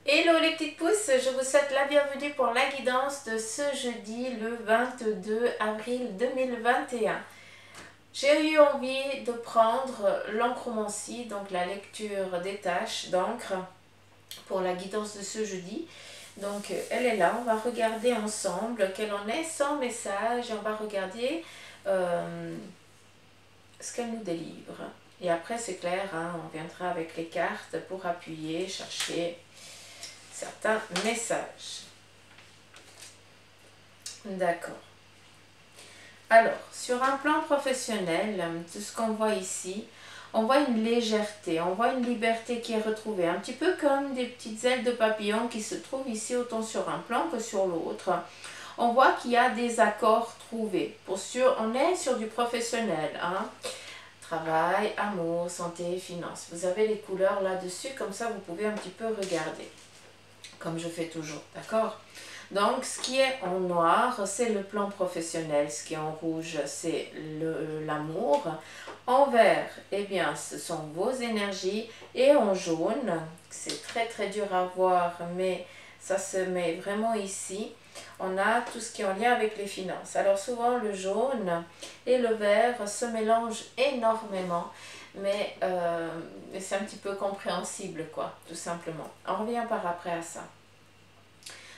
Hello les petites pousses, je vous souhaite la bienvenue pour la guidance de ce jeudi le 22 avril 2021. J'ai eu envie de prendre l'encromancie, donc la lecture des tâches d'encre pour la guidance de ce jeudi. Donc elle est là, on va regarder ensemble quelle en est sans message et on va regarder ce qu'elle nous délivre. Et après c'est clair, hein, on viendra avec les cartes pour appuyer, chercher certains messages. D'accord. Alors, sur un plan professionnel, de ce qu'on voit ici, on voit une légèreté, on voit une liberté qui est retrouvée, un petit peu comme des petites ailes de papillon qui se trouvent ici autant sur un plan que sur l'autre. On voit qu'il y a des accords trouvés. On est sur du professionnel, hein. Travail, amour, santé, finances. Vous avez les couleurs là-dessus, comme ça vous pouvez un petit peu regarder. Comme je fais toujours, d'accord? Donc, ce qui est en noir, c'est le plan professionnel. Ce qui est en rouge, c'est l'amour. En vert, eh bien, ce sont vos énergies. Et en jaune, c'est très très dur à voir, mais ça se met vraiment ici. On a tout ce qui est en lien avec les finances. Alors souvent, le jaune et le vert se mélangent énormément. Mais c'est un petit peu compréhensible, quoi, tout simplement. On revient par après à ça.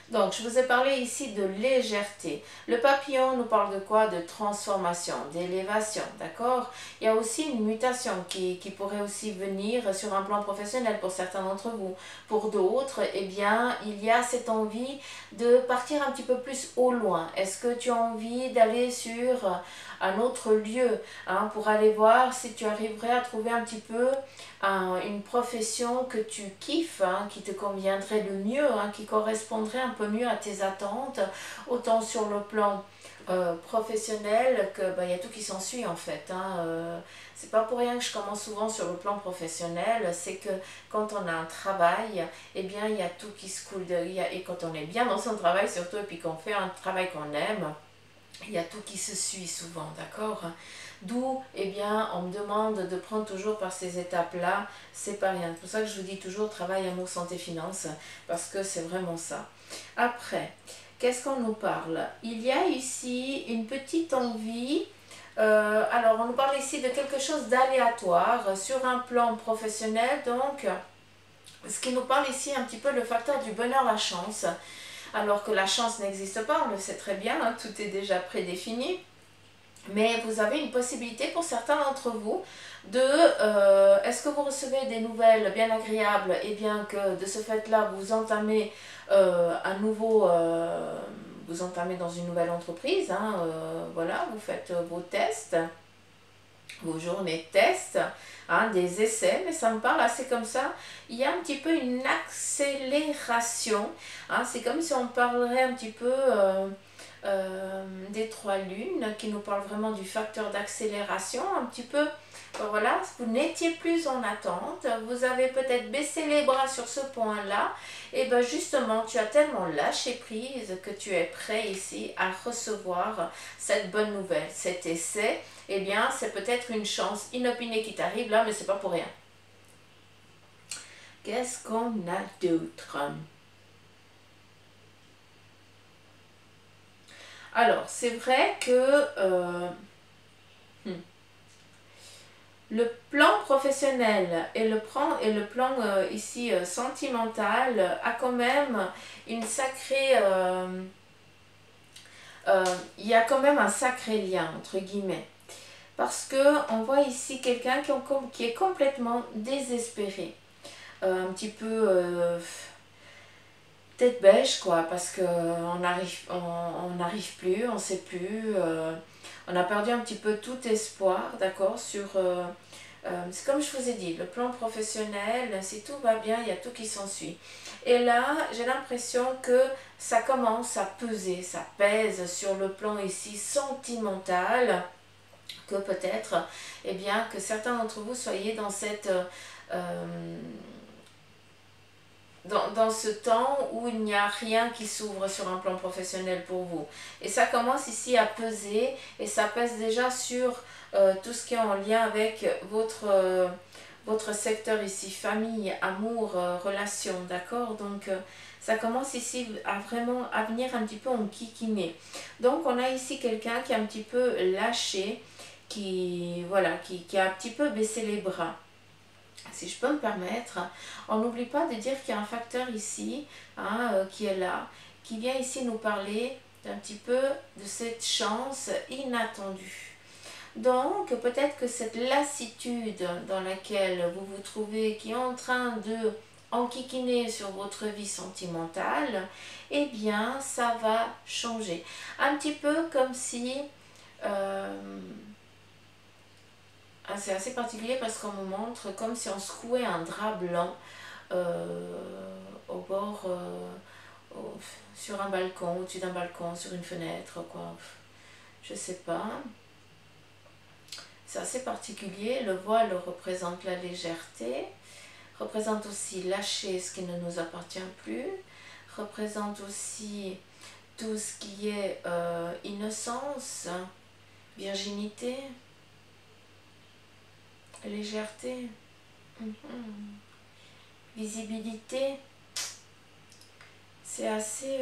Donc, je vous ai parlé ici de légèreté. Le papillon nous parle de quoi? De transformation, d'élévation, d'accord? Il y a aussi une mutation qui pourrait aussi venir sur un plan professionnel pour certains d'entre vous. Pour d'autres, eh bien, il y a cette envie de partir un petit peu plus au loin. Est-ce que tu as envie d'aller sur un autre lieu, hein, pour aller voir si tu arriverais à trouver un petit peu une profession que tu kiffes, hein, qui te conviendrait le mieux, hein, qui correspondrait un peu mieux à tes attentes, autant sur le plan professionnel que il y a tout qui s'ensuit en fait, hein. C'est pas pour rien que je commence souvent sur le plan professionnel, c'est que quand on a un travail, eh bien il y a tout qui se coule et quand on est bien dans son travail surtout, et puis qu'on fait un travail qu'on aime, il y a tout qui se suit souvent, d'accord? D'où, eh bien, on me demande de prendre toujours par ces étapes-là, c'est pas rien. C'est pour ça que je vous dis toujours travail, amour, santé, finances, parce que c'est vraiment ça. Après, qu'est-ce qu'on nous parle? Il y a ici une petite envie. Alors, on nous parle ici de quelque chose d'aléatoire sur un plan professionnel, donc ce qui nous parle ici un petit peu le facteur du bonheur, la chance. Alors que la chance n'existe pas, on le sait très bien, hein, tout est déjà prédéfini. Mais vous avez une possibilité pour certains d'entre vous de, est-ce que vous recevez des nouvelles bien agréables et bien que de ce fait-là vous entamez vous entamez dans une nouvelle entreprise, hein, voilà, vous faites vos tests, vos journées de tests, hein, des essais, mais ça me parle assez comme ça. Il y a un petit peu une accélération, hein, c'est comme si on parlerait un petit peu des trois lunes, qui nous parlent vraiment du facteur d'accélération, un petit peu, voilà, vous n'étiez plus en attente, vous avez peut-être baissé les bras sur ce point-là, et bien justement, tu as tellement lâché prise que tu es prêt ici à recevoir cette bonne nouvelle, cet essai. Eh bien, c'est peut-être une chance inopinée qui t'arrive là, mais c'est pas pour rien. Qu'est-ce qu'on a d'autre? Alors, c'est vrai que le plan professionnel et le plan ici sentimental a quand même une sacrée... il y a quand même un sacré lien, entre guillemets. Parce que on voit ici quelqu'un qui est complètement désespéré. Un petit peu tête bêche, quoi, parce qu'on n'arrive plus, on ne sait plus. On a perdu un petit peu tout espoir, d'accord, sur... c'est comme je vous ai dit, le plan professionnel, si tout va bien, il y a tout qui s'ensuit. Et là, j'ai l'impression que ça commence à peser, ça pèse sur le plan ici sentimental, que peut-être, eh bien, que certains d'entre vous soyez dans cette... dans ce temps où il n'y a rien qui s'ouvre sur un plan professionnel pour vous. Et ça commence ici à peser, et ça pèse déjà sur tout ce qui est en lien avec votre secteur ici, famille, amour, relation, d'accord? Donc, ça commence ici à vraiment à venir un petit peu en kikiné. Donc, on a ici quelqu'un qui est un petit peu lâché, voilà, qui a un petit peu baissé les bras. Si je peux me permettre, on n'oublie pas de dire qu'il y a un facteur ici, hein, qui est là, qui vient ici nous parler d'un petit peu de cette chance inattendue. Donc, peut-être que cette lassitude dans laquelle vous vous trouvez, qui est en train de enquiquiner sur votre vie sentimentale, eh bien, ça va changer. Un petit peu comme si... c'est assez particulier parce qu'on me montre comme si on secouait un drap blanc au bord, sur un balcon, au-dessus d'un balcon, sur une fenêtre, quoi. Je sais pas. C'est assez particulier. Le voile représente la légèreté, représente aussi lâcher ce qui ne nous appartient plus, représente aussi tout ce qui est innocence, virginité, légèreté, visibilité. C'est assez...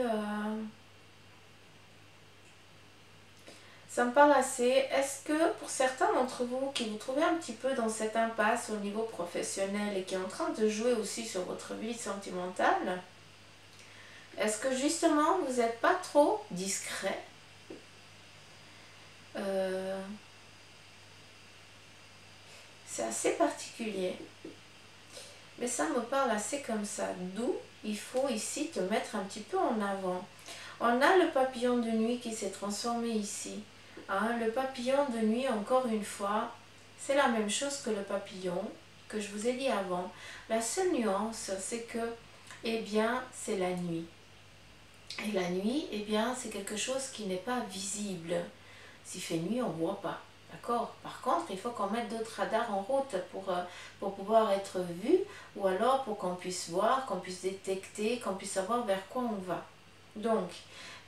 ça me parle assez. Est-ce que pour certains d'entre vous qui vous trouvez un petit peu dans cette impasse au niveau professionnel et qui est en train de jouer aussi sur votre vie sentimentale, est-ce que justement vous n'êtes pas trop discret? C'est assez particulier. Mais ça me parle assez comme ça. D'où il faut ici te mettre un petit peu en avant. On a le papillon de nuit qui s'est transformé ici. Hein, le papillon de nuit, encore une fois, c'est la même chose que le papillon que je vous ai dit avant. La seule nuance, c'est que, eh bien, c'est la nuit. Et la nuit, eh bien, c'est quelque chose qui n'est pas visible. S'il fait nuit, on ne voit pas. D'accord? Par contre, il faut qu'on mette d'autres radars en route pour pouvoir être vu, ou alors pour qu'on puisse voir, qu'on puisse détecter, qu'on puisse savoir vers quoi on va. Donc,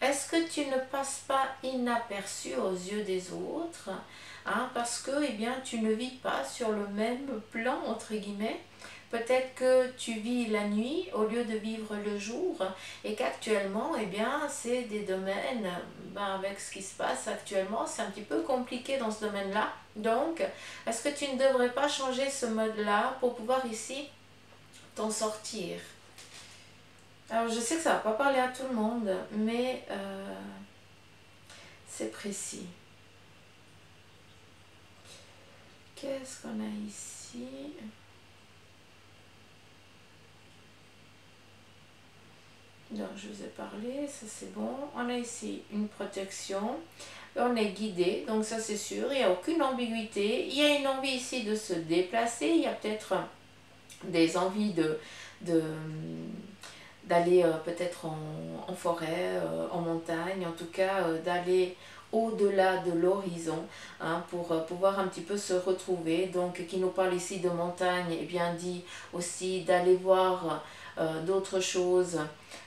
est-ce que tu ne passes pas inaperçu aux yeux des autres, hein, parce que eh bien, tu ne vis pas sur le même plan, entre guillemets. Peut-être que tu vis la nuit au lieu de vivre le jour et qu'actuellement, eh bien, c'est des domaines, avec ce qui se passe actuellement, c'est un petit peu compliqué dans ce domaine-là. Donc, est-ce que tu ne devrais pas changer ce mode-là pour pouvoir ici t'en sortir? Alors, je sais que ça ne va pas parler à tout le monde, mais c'est précis. Qu'est-ce qu'on a ici? Donc, je vous ai parlé, ça c'est bon. On a ici une protection. On est guidé, donc ça c'est sûr. Il n'y a aucune ambiguïté. Il y a une envie ici de se déplacer. Il y a peut-être des envies d'aller peut-être en forêt, en montagne, en tout cas d'aller au-delà de l'horizon, hein, pour pouvoir un petit peu se retrouver. Donc qui nous parle ici de montagne, et bien dit aussi d'aller voir d'autres choses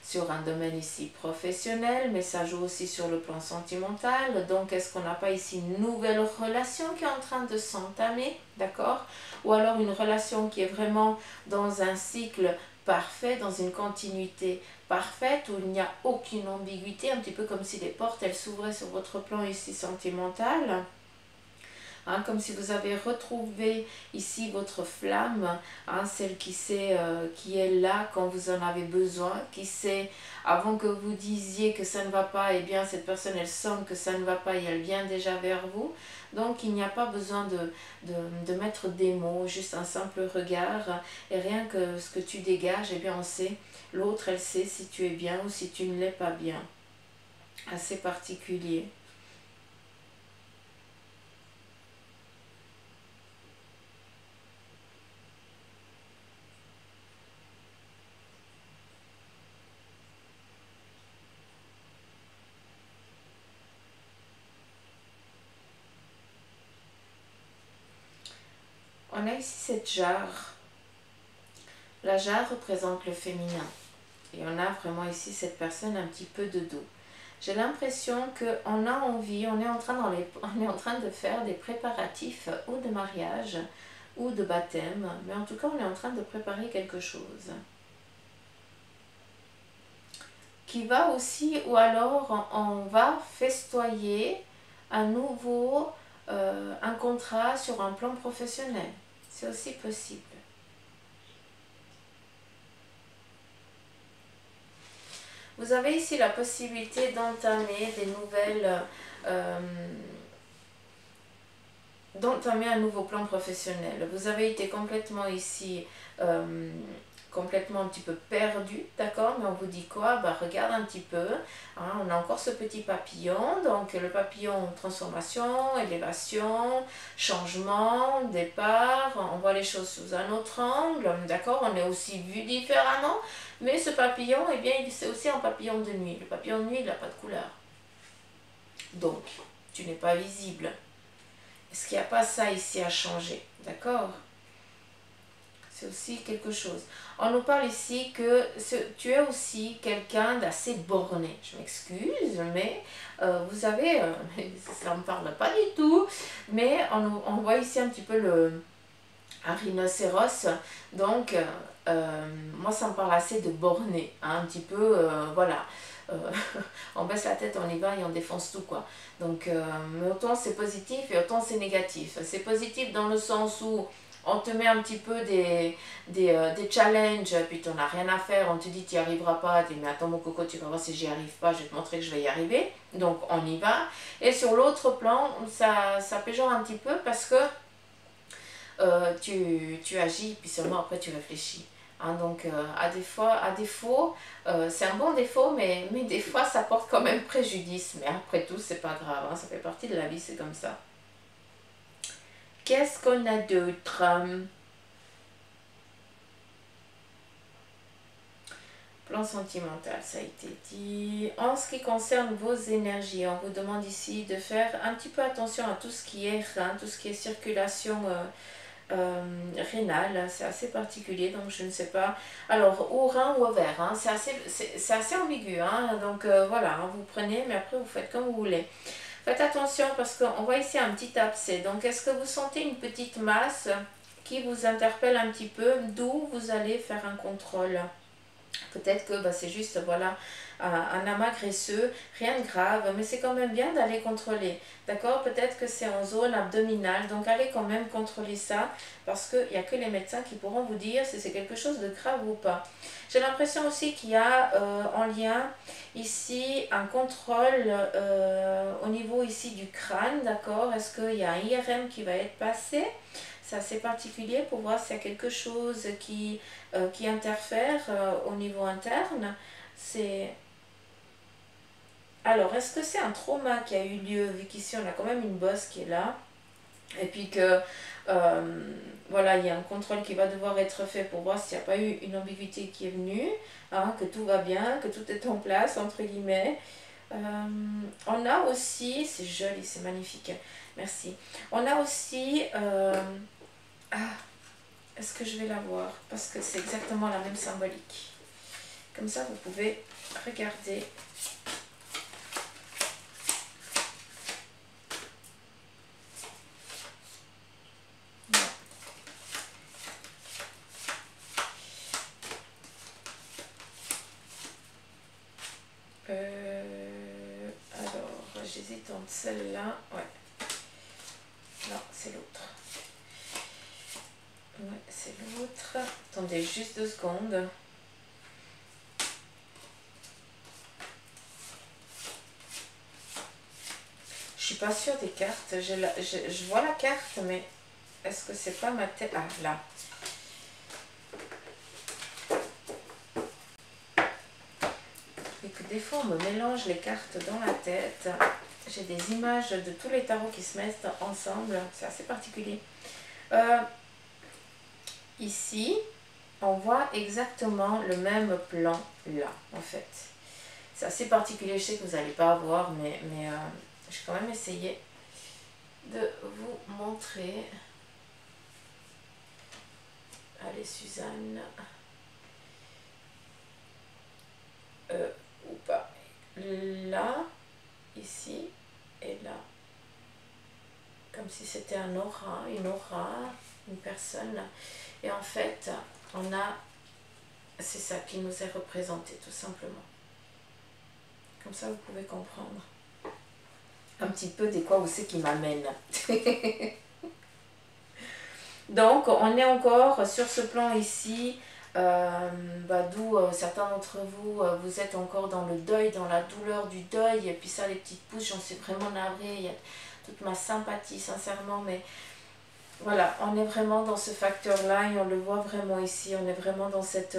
sur un domaine ici professionnel, mais ça joue aussi sur le plan sentimental. Donc est-ce qu'on n'a pas ici une nouvelle relation qui est en train de s'entamer, d'accord? Ou alors une relation qui est vraiment dans un cycle parfait, dans une continuité parfaite où il n'y a aucune ambiguïté, un petit peu comme si les portes elles s'ouvraient sur votre plan ici sentimental. Hein, comme si vous avez retrouvé ici votre flamme, hein, celle qui est là quand vous en avez besoin, qui sait, avant que vous disiez que ça ne va pas, et bien cette personne elle sent que ça ne va pas et elle vient déjà vers vous. Donc il n'y a pas besoin de mettre des mots, juste un simple regard, et rien que ce que tu dégages, et bien on sait, l'autre elle sait si tu es bien ou si tu ne l'es pas bien. Assez particulier. On a ici cette jarre. La jarre représente le féminin. Et on a vraiment ici cette personne un petit peu de dos. J'ai l'impression qu'on a envie, on est en train de faire des préparatifs ou de mariage ou de baptême, mais en tout cas on est en train de préparer quelque chose qui va aussi, ou alors on va festoyer à nouveau un contrat sur un plan professionnel. C'est aussi possible. Vous avez ici la possibilité d'entamer des nouvelles, d'entamer un nouveau plan professionnel. Vous avez été complètement ici, complètement un petit peu perdu, d'accord? Mais on vous dit quoi? Bah, regarde un petit peu, hein, on a encore ce petit papillon, donc le papillon transformation, élévation, changement, départ, on voit les choses sous un autre angle, d'accord? On est aussi vu différemment, mais ce papillon, eh bien, c'est aussi un papillon de nuit. Le papillon de nuit, il n'a pas de couleur. Donc, tu n'es pas visible. Est-ce qu'il n'y a pas ça ici à changer? D'accord? C'est aussi quelque chose. On nous parle ici que tu es aussi quelqu'un d'assez borné. Je m'excuse, mais vous avez, ça ne me parle pas du tout, mais on voit ici un petit peu un rhinocéros. Donc, moi, ça me parle assez de borné, hein, un petit peu, voilà. On baisse la tête, on y va et on défonce tout, quoi. Donc, mais autant c'est positif et autant c'est négatif. C'est positif dans le sens où on te met un petit peu des challenges, puis tu n'as rien à faire, on te dit tu n'y arriveras pas, tu dis mais attends mon coco, tu vas voir si j'y arrive pas, je vais te montrer que je vais y arriver. Donc on y va. Et sur l'autre plan, ça péjore un petit peu parce que tu agis, puis seulement après tu réfléchis. Hein, donc à défaut, c'est un bon défaut, mais des fois ça porte quand même préjudice. Mais après tout, c'est pas grave, hein, ça fait partie de la vie, c'est comme ça. Qu'est-ce qu'on a d'autre? Plan sentimental, ça a été dit. En ce qui concerne vos énergies, on vous demande ici de faire un petit peu attention à tout ce qui est rein, tout ce qui est circulation rénale. C'est assez particulier, donc je ne sais pas. Alors, au rein ou au verre, hein, c'est assez ambigu. Hein, donc voilà, hein, vous prenez, mais après vous faites comme vous voulez. Faites attention parce qu'on voit ici un petit abcès. Donc, est-ce que vous sentez une petite masse qui vous interpelle un petit peu, d'où vous allez faire un contrôle? Peut-être que bah, c'est juste voilà, un amas graisseux, rien de grave, mais c'est quand même bien d'aller contrôler. D'accord? Peut-être que c'est en zone abdominale, donc allez quand même contrôler ça, parce qu'il n'y a que les médecins qui pourront vous dire si c'est quelque chose de grave ou pas. J'ai l'impression aussi qu'il y a en lien ici un contrôle au niveau ici du crâne, d'accord? Est-ce qu'il y a un IRM qui va être passé? C'est assez particulier pour voir s'il y a quelque chose qui interfère au niveau interne. Alors, est-ce que c'est un trauma qui a eu lieu, vu qu'ici on a quand même une bosse qui est là, et puis que voilà, il y a un contrôle qui va devoir être fait pour voir s'il n'y a pas eu une ambiguïté qui est venue, hein, que tout va bien, que tout est en place, entre guillemets. On a aussi, c'est joli, c'est magnifique, merci. On a aussi, est-ce que je vais la voir? Parce que c'est exactement la même symbolique. Comme ça, vous pouvez regarder. Alors, j'hésite entre celle-là. Ouais. Non, c'est l'autre. Ouais, c'est l'autre. Attendez juste 2 secondes. Je suis pas sûre des cartes. Je vois la carte, mais est-ce que c'est pas ma tête? Ah, là. Et que des fois, on me mélange les cartes dans la tête. J'ai des images de tous les tarots qui se mettent ensemble. C'est assez particulier. Ici, on voit exactement le même plan là, en fait. C'est assez particulier, je sais que vous n'allez pas voir, mais je vais quand même essayer de vous montrer. Allez, Suzanne. Ou pas. Là, ici, et là. Comme si c'était un aura, une aura. une personne. Et en fait, on a, c'est ça qui nous est représenté tout simplement. Comme ça, vous pouvez comprendre un petit peu de quoi où c'est qui m'amène. Donc, on est encore sur ce plan ici, d'où certains d'entre vous, vous êtes encore dans le deuil, dans la douleur du deuil. Et puis ça, les petites pouces, j'en suis vraiment navrée. Il y a toute ma sympathie, sincèrement, mais voilà, on est vraiment dans ce facteur-là et on le voit vraiment ici. On est vraiment dans cette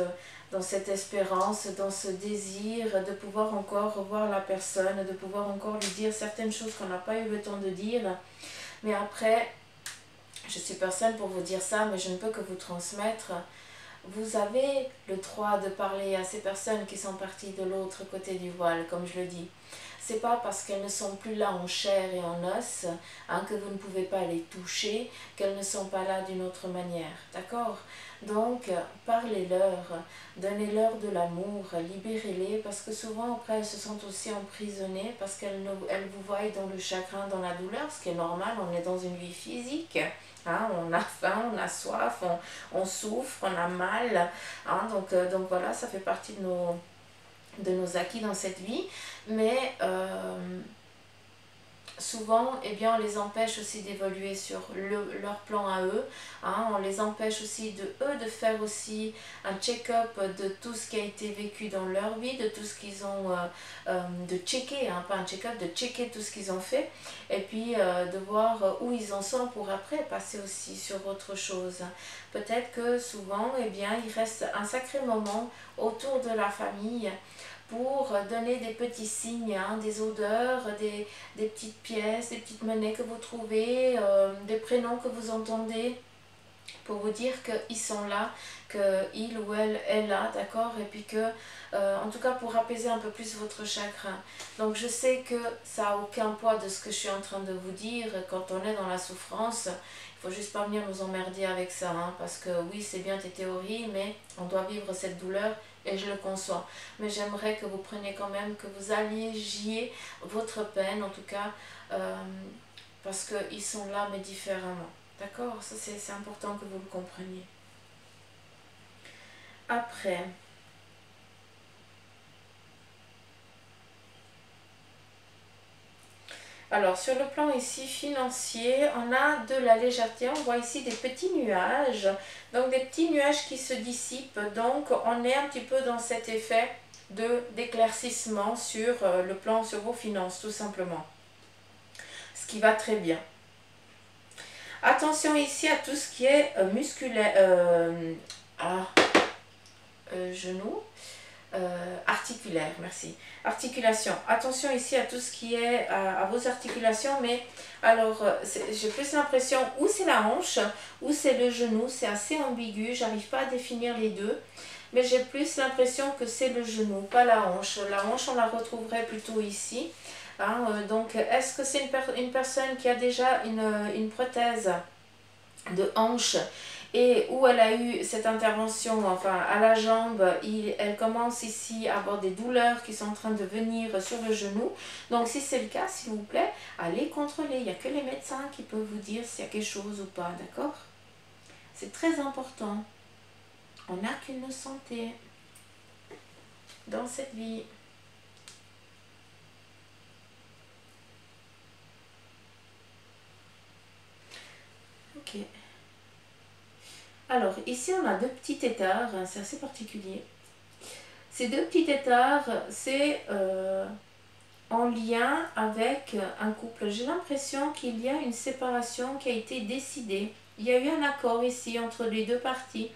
espérance, dans ce désir de pouvoir encore revoir la personne, de pouvoir encore lui dire certaines choses qu'on n'a pas eu le temps de dire. Mais après, je suis personne pour vous dire ça, mais je ne peux que vous transmettre. Vous avez le droit de parler à ces personnes qui sont parties de l'autre côté du voile, comme je le dis. C'est pas parce qu'elles ne sont plus là en chair et en os, que vous ne pouvez pas les toucher, qu'elles ne sont pas là d'une autre manière, d'accord? Donc, parlez-leur, donnez-leur de l'amour, libérez-les, parce que souvent, après, elles se sentent aussi emprisonnées, parce qu'elles vous voient dans le chagrin, dans la douleur, ce qui est normal, on est dans une vie physique. On a faim, on a soif, on souffre, on a mal. Donc voilà, ça fait partie de nos acquis dans cette vie. Mais souvent, eh bien, on les empêche aussi d'évoluer sur leur plan à eux. On les empêche aussi de faire aussi un check-up de tout ce qui a été vécu dans leur vie, de tout ce qu'ils ont, de checker, pas un check-up, de checker tout ce qu'ils ont fait. Et puis de voir où ils en sont pour après passer aussi sur autre chose. Peut-être que souvent, eh bien, il reste un sacré moment autour de la famille pour donner des petits signes, des odeurs, des petites pièces, des petites monnaies que vous trouvez, des prénoms que vous entendez, pour vous dire qu'ils sont là, qu'il ou elle est là, d'accord? Et puis que, en tout cas pour apaiser un peu plus votre chagrin. Donc je sais que ça n'a aucun poids de ce que je suis en train de vous dire. Quand on est dans la souffrance, il ne faut juste pas venir nous emmerder avec ça, parce que oui, c'est bien tes théories, mais on doit vivre cette douleur. Et je le conçois. Mais j'aimerais que vous preniez quand même, que vous allégiez votre peine, en tout cas, parce qu'ils sont là, mais différemment. D'accord? Ça, c'est important que vous le compreniez. Après, alors sur le plan ici financier, on a de la légèreté, on voit ici des petits nuages, donc des petits nuages qui se dissipent, donc on est un petit peu dans cet effet d'éclaircissement sur le plan, sur vos finances tout simplement, ce qui va très bien. Attention ici à tout ce qui est musculaire, genou, articulaire, merci. Articulation. Attention ici à tout ce qui est à vos articulations, mais alors j'ai plus l'impression ou c'est la hanche ou c'est le genou, c'est assez ambigu, j'arrive pas à définir les deux, mais j'ai plus l'impression que c'est le genou, pas la hanche. La hanche, on la retrouverait plutôt ici. Donc, est-ce que c'est une personne qui a déjà une prothèse de hanche et où elle a eu cette intervention, enfin à la jambe, elle commence ici à avoir des douleurs qui sont en train de venir sur le genou. Donc si c'est le cas, s'il vous plaît, allez contrôler. Il n'y a que les médecins qui peuvent vous dire s'il y a quelque chose ou pas, d'accord? C'est très important. On n'a qu'une santé dans cette vie. Ok. Alors, ici, on a deux petits têtards, c'est assez particulier. Ces deux petits têtards, c'est en lien avec un couple. J'ai l'impression qu'il y a une séparation qui a été décidée. Il y a eu un accord ici entre les deux parties.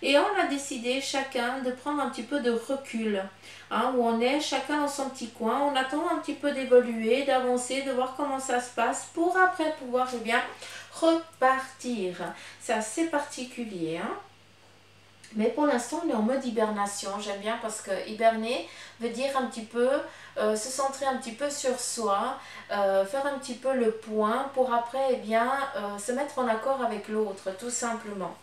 Et on a décidé chacun de prendre un petit peu de recul, où on est chacun dans son petit coin. On attend un petit peu d'évoluer, d'avancer, de voir comment ça se passe pour après pouvoir bien repartir. C'est assez particulier, mais pour l'instant, on est en mode hibernation. J'aime bien parce que hiberner veut dire un petit peu se centrer un petit peu sur soi, faire un petit peu le point pour après se mettre en accord avec l'autre, tout simplement.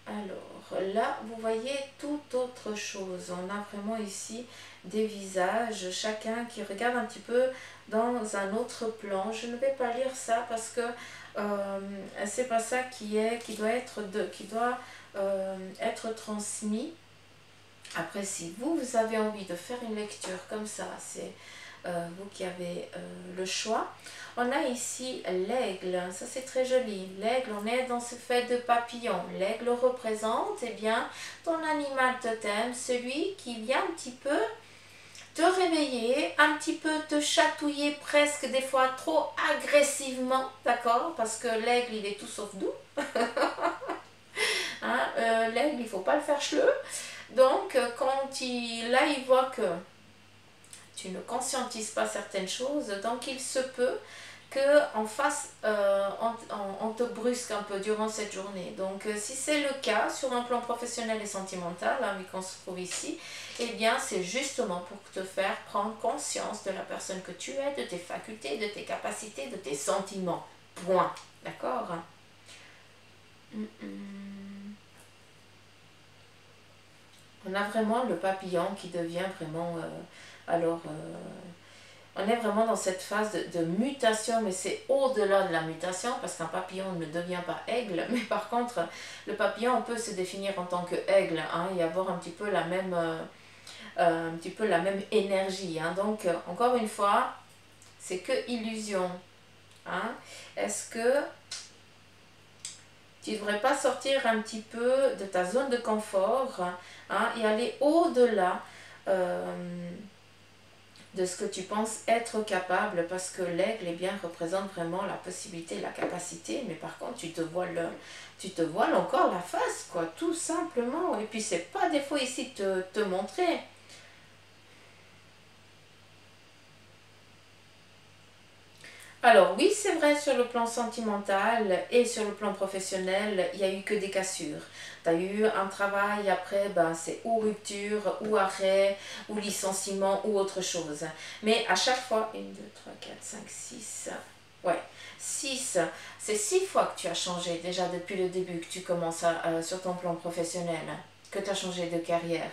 Alors là, vous voyez tout autre chose. On a vraiment ici des visages, chacun qui regarde un petit peu dans un autre plan. Je ne vais pas lire ça parce que c'est pas ça qui doit être transmis. Après, si vous avez envie de faire une lecture comme ça, c'est vous qui avez le choix. On a ici l'aigle, ça c'est très joli. L'aigle, on est dans ce fait de papillon. L'aigle représente, eh bien, ton animal totem, celui qui vient un petit peu te réveiller, un petit peu te chatouiller presque des fois trop agressivement, d'accord? Parce que l'aigle, il est tout sauf doux. Hein, l'aigle, il ne faut pas le faire chleux. Donc, là, il voit que tu ne conscientises pas certaines choses, donc il se peut qu'en face, on te brusque un peu durant cette journée. Donc, si c'est le cas sur un plan professionnel et sentimental, hein, vu qu'on se trouve ici, eh bien, c'est justement pour te faire prendre conscience de la personne que tu es, de tes facultés, de tes capacités, de tes sentiments. Point. D'accord? On a vraiment le papillon qui devient vraiment... on est vraiment dans cette phase de mutation, mais c'est au-delà de la mutation, parce qu'un papillon ne devient pas aigle, mais par contre, le papillon on peut se définir en tant que aigle, hein, et avoir un petit peu la même, énergie. Hein. Donc, encore une fois, c'est que illusion. Hein. Est-ce que tu ne devrais pas sortir un petit peu de ta zone de confort, hein, et aller au-delà de ce que tu penses être capable, parce que l'aigle, eh bien, représente vraiment la possibilité, la capacité, mais par contre, tu te voiles encore la face, quoi, tout simplement. Et puis, c'est pas des fois ici te montrer. Alors oui, c'est vrai, sur le plan sentimental et sur le plan professionnel, il n'y a eu que des cassures. Tu as eu un travail, après, ben, c'est ou rupture, ou arrêt, ou licenciement, ou autre chose. Mais à chaque fois, 1, 2, 3, 4, 5, 6, ouais, 6, c'est 6 fois que tu as changé déjà depuis le début que tu commences sur ton plan professionnel, que tu as changé de carrière.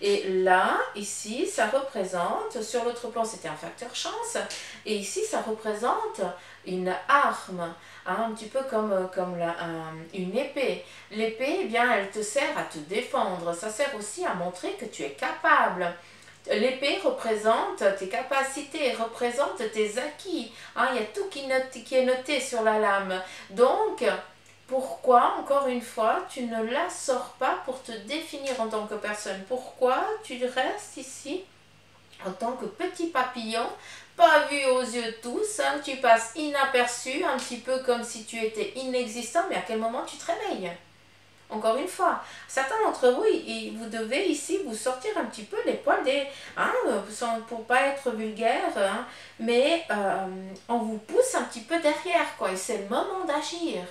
Et là, ici, ça représente, sur l'autre plan, c'était un facteur chance, et ici, ça représente une arme, hein, un petit peu comme une épée. L'épée, eh bien, elle te sert à te défendre, ça sert aussi à montrer que tu es capable. L'épée représente tes capacités, représente tes acquis. Hein, il y a tout qui est noté sur la lame. Donc, pourquoi, encore une fois, tu ne la sors pas pour te définir en tant que personne? Pourquoi tu restes ici en tant que petit papillon, pas vu aux yeux de tous, hein, tu passes inaperçu, un petit peu comme si tu étais inexistant, mais à quel moment tu te réveilles? Encore une fois, certains d'entre vous, vous devez ici vous sortir un petit peu les poils des... Hein, pour pas être vulgaire, hein, mais on vous pousse un petit peu derrière, quoi, et c'est le moment d'agir.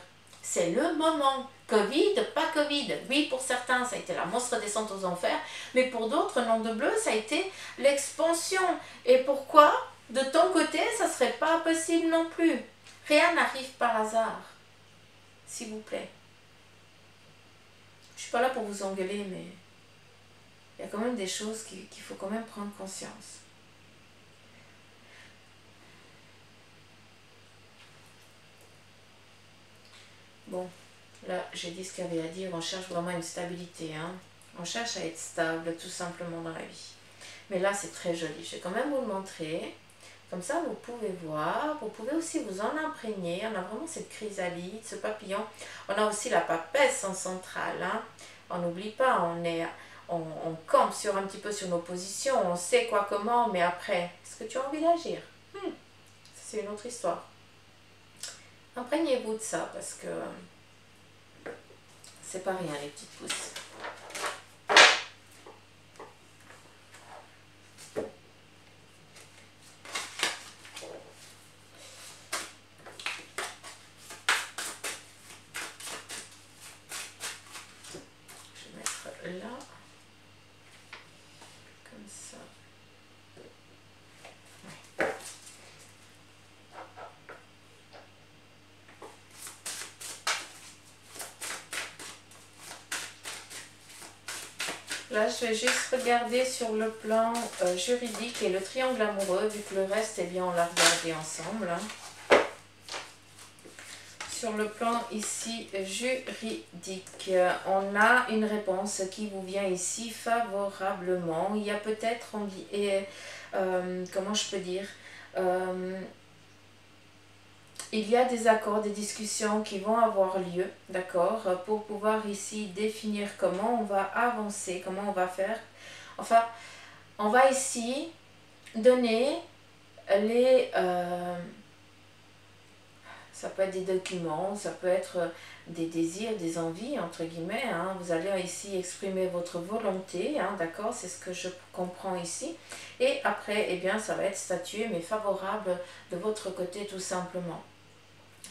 C'est le moment. Covid, pas Covid. Oui, pour certains, ça a été la monstre descente aux enfers, mais pour d'autres, nom de bleu, ça a été l'expansion. Et pourquoi? De ton côté, ça ne serait pas possible non plus. Rien n'arrive par hasard. S'il vous plaît. Je ne suis pas là pour vous engueuler, mais il y a quand même des choses qu'il faut quand même prendre conscience. Bon, là, j'ai dit ce qu'il y avait à dire. On cherche vraiment une stabilité. Hein. On cherche à être stable, tout simplement, dans la vie. Mais là, c'est très joli. Je vais quand même vous le montrer. Comme ça, vous pouvez voir. Vous pouvez aussi vous en imprégner. On a vraiment cette chrysalide, ce papillon. On a aussi la papesse en centrale. Hein. On n'oublie pas, on campe un petit peu sur nos positions. On sait quoi, comment, mais après, est-ce que tu as envie d'agir? C'est une autre histoire. Imprégnez-vous de ça, parce que c'est pas rien, les petites pousses. Là, comme ça. Ouais. Là, je vais juste regarder sur le plan juridique et le triangle amoureux, vu que le reste, eh bien, on l'a regardé ensemble. Hein. sur le plan ici juridique, on a une réponse qui vous vient ici favorablement. Il y a peut-être, comment je peux dire, il y a des accords, des discussions qui vont avoir lieu, d'accord, pour pouvoir ici définir comment on va avancer, comment on va faire. Enfin, on va ici donner les... ça peut être des documents, ça peut être des désirs, des envies, entre guillemets. Hein. Vous allez ici exprimer votre volonté, hein, d'accord, c'est ce que je comprends ici. Et après, eh bien, ça va être statué, mais favorable de votre côté, tout simplement.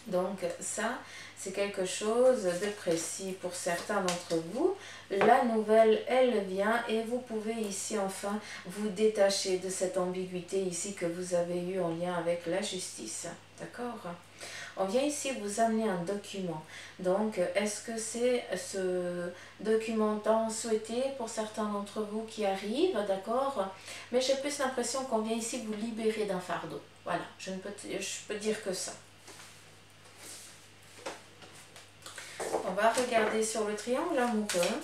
Donc ça, c'est quelque chose de précis pour certains d'entre vous. La nouvelle, elle vient et vous pouvez ici enfin vous détacher de cette ambiguïté ici que vous avez eue en lien avec la justice. D'accord ? On vient ici vous amener un document. Donc, est-ce que c'est ce document tant souhaité pour certains d'entre vous qui arrivent, d'accord? Mais j'ai plus l'impression qu'on vient ici vous libérer d'un fardeau. Voilà, je peux dire que ça. On va regarder sur le triangle amoureux.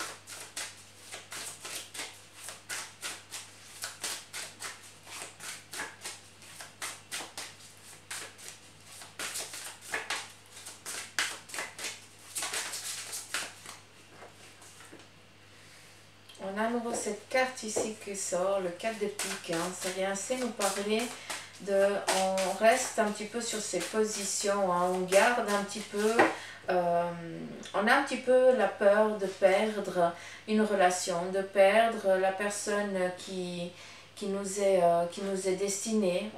On a à nouveau cette carte ici qui sort, le 4 de pique. Hein. Ça vient assez nous parler de... On reste un petit peu sur ses positions, hein. On garde un petit peu... on a un petit peu la peur de perdre une relation, de perdre la personne qui nous est destinée.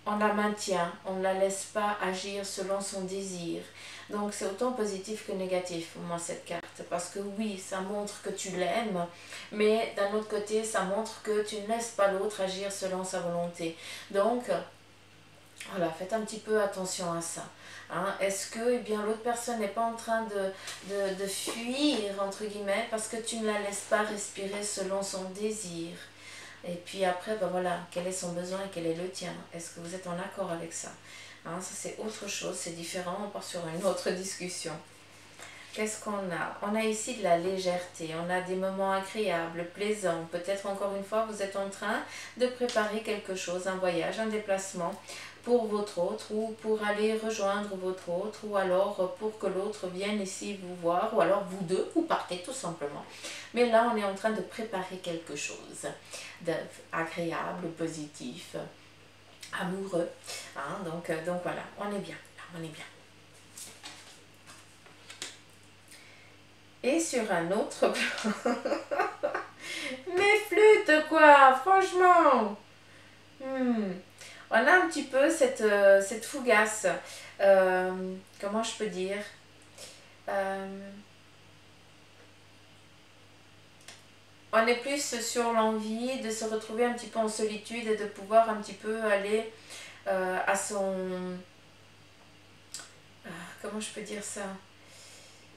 On la maintient, on ne la laisse pas agir selon son désir. Donc c'est autant positif que négatif pour moi cette carte. Parce que oui, ça montre que tu l'aimes, mais d'un autre côté, ça montre que tu ne laisses pas l'autre agir selon sa volonté. Donc, voilà, faites un petit peu attention à ça. Hein. Est-ce que eh bien, l'autre personne n'est pas en train de fuir, entre guillemets, parce que tu ne la laisses pas respirer selon son désir? Et puis après, ben voilà, quel est son besoin et quel est le tien? Est-ce que vous êtes en accord avec ça? Hein, ça c'est autre chose, c'est différent, on part sur une autre discussion. Qu'est-ce qu'on a? On a ici de la légèreté, on a des moments agréables, plaisants. Peut-être encore une fois, vous êtes en train de préparer quelque chose, un voyage, un déplacement pour votre autre ou pour aller rejoindre votre autre ou alors pour que l'autre vienne ici vous voir ou alors vous deux, vous partez tout simplement. Mais là, on est en train de préparer quelque chose d'agréable, positif, amoureux. Hein, donc voilà, on est bien, on est bien. Et sur un autre plan, mais flûte quoi, franchement. On a un petit peu cette fougasse, comment je peux dire, on est plus sur l'envie de se retrouver un petit peu en solitude et de pouvoir un petit peu aller à son, comment je peux dire ça,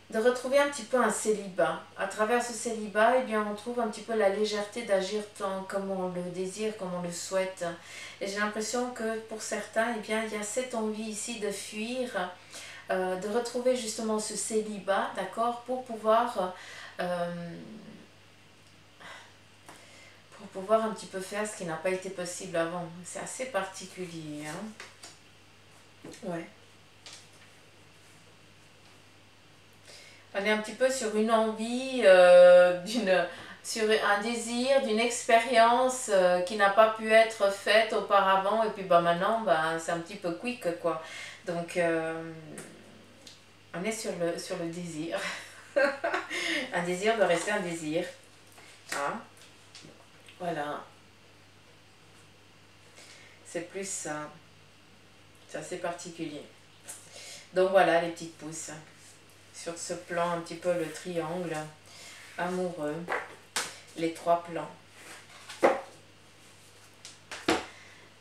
de retrouver un petit peu un célibat. À travers ce célibat, eh bien, on trouve un petit peu la légèreté d'agir tant comme on le désire, comme on le souhaite. Et j'ai l'impression que pour certains, eh bien, il y a cette envie ici de fuir, de retrouver justement ce célibat, d'accord, pour pouvoir un petit peu faire ce qui n'a pas été possible avant. C'est assez particulier, hein. Ouais. On est un petit peu sur une envie, sur un désir, d'une expérience qui n'a pas pu être faite auparavant. Et puis bah, maintenant, bah, c'est un petit peu quick, quoi. Donc, on est sur le désir. Un désir doit rester un désir. Hein? Voilà. C'est plus ça. C'est assez particulier. Donc voilà les petites pousses. Sur ce plan, un petit peu le triangle amoureux. Les trois plans.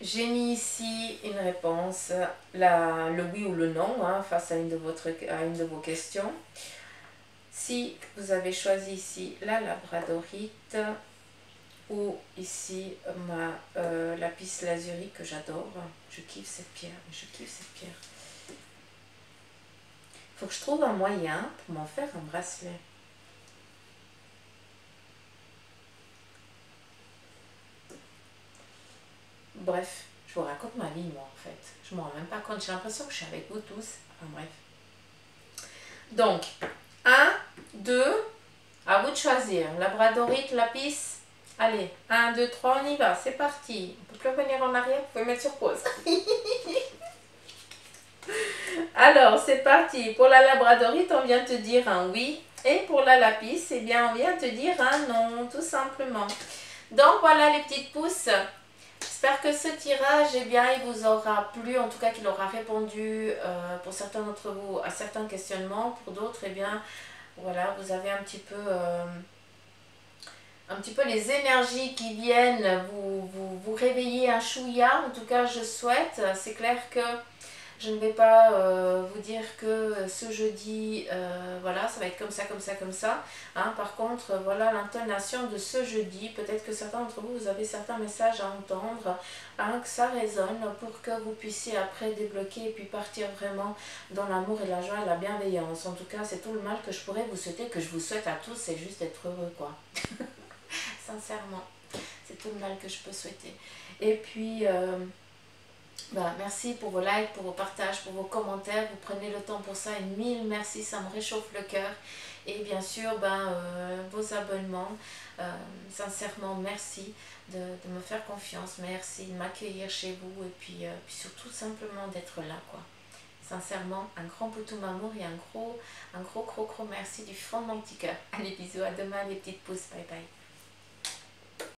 J'ai mis ici une réponse, le oui ou le non, hein, face à une de vos questions. Si vous avez choisi ici la labradorite ou ici ma lapis lazuli que j'adore, je kiffe cette pierre, Faut que je trouve un moyen pour m'en faire un bracelet. Bref, je vous raconte ma vie, moi, en fait. Je m'en rends même pas compte. J'ai l'impression que je suis avec vous tous. Enfin, bref. Donc, 1, 2, à vous de choisir. Labradorite, lapis. Allez, 1, 2, 3, on y va. C'est parti. On ne peut plus revenir en arrière. Vous pouvez mettre sur pause. Alors, c'est parti. Pour la labradorite, on vient te dire un oui. Et pour la lapis, eh bien, on vient te dire un non, tout simplement. Donc, voilà les petites pousses. J'espère que ce tirage, eh bien, il vous aura plu, en tout cas qu'il aura répondu pour certains d'entre vous à certains questionnements. Pour d'autres, eh bien, voilà, vous avez un petit peu les énergies qui viennent vous réveiller un chouïa. En tout cas, je souhaite. C'est clair que je ne vais pas vous dire que ce jeudi, voilà, ça va être comme ça, comme ça, comme ça. Hein. Par contre, voilà l'intonation de ce jeudi. Peut-être que certains d'entre vous, vous avez certains messages à entendre, hein, que ça résonne pour que vous puissiez après débloquer et puis partir vraiment dans l'amour et la joie et la bienveillance. En tout cas, c'est tout le mal que je pourrais vous souhaiter, que je vous souhaite à tous, c'est juste d'être heureux, quoi. Sincèrement, c'est tout le mal que je peux souhaiter. Et puis... merci pour vos likes, pour vos partages, pour vos commentaires. Vous prenez le temps pour ça et mille merci, ça me réchauffe le cœur. Et bien sûr, vos abonnements. Sincèrement, merci de me faire confiance. Merci de m'accueillir chez vous et puis surtout simplement d'être là, quoi. Sincèrement, un grand bouton d'amour et un gros merci du fond de mon petit cœur. Allez, bisous, à demain les petites pousses. Bye bye.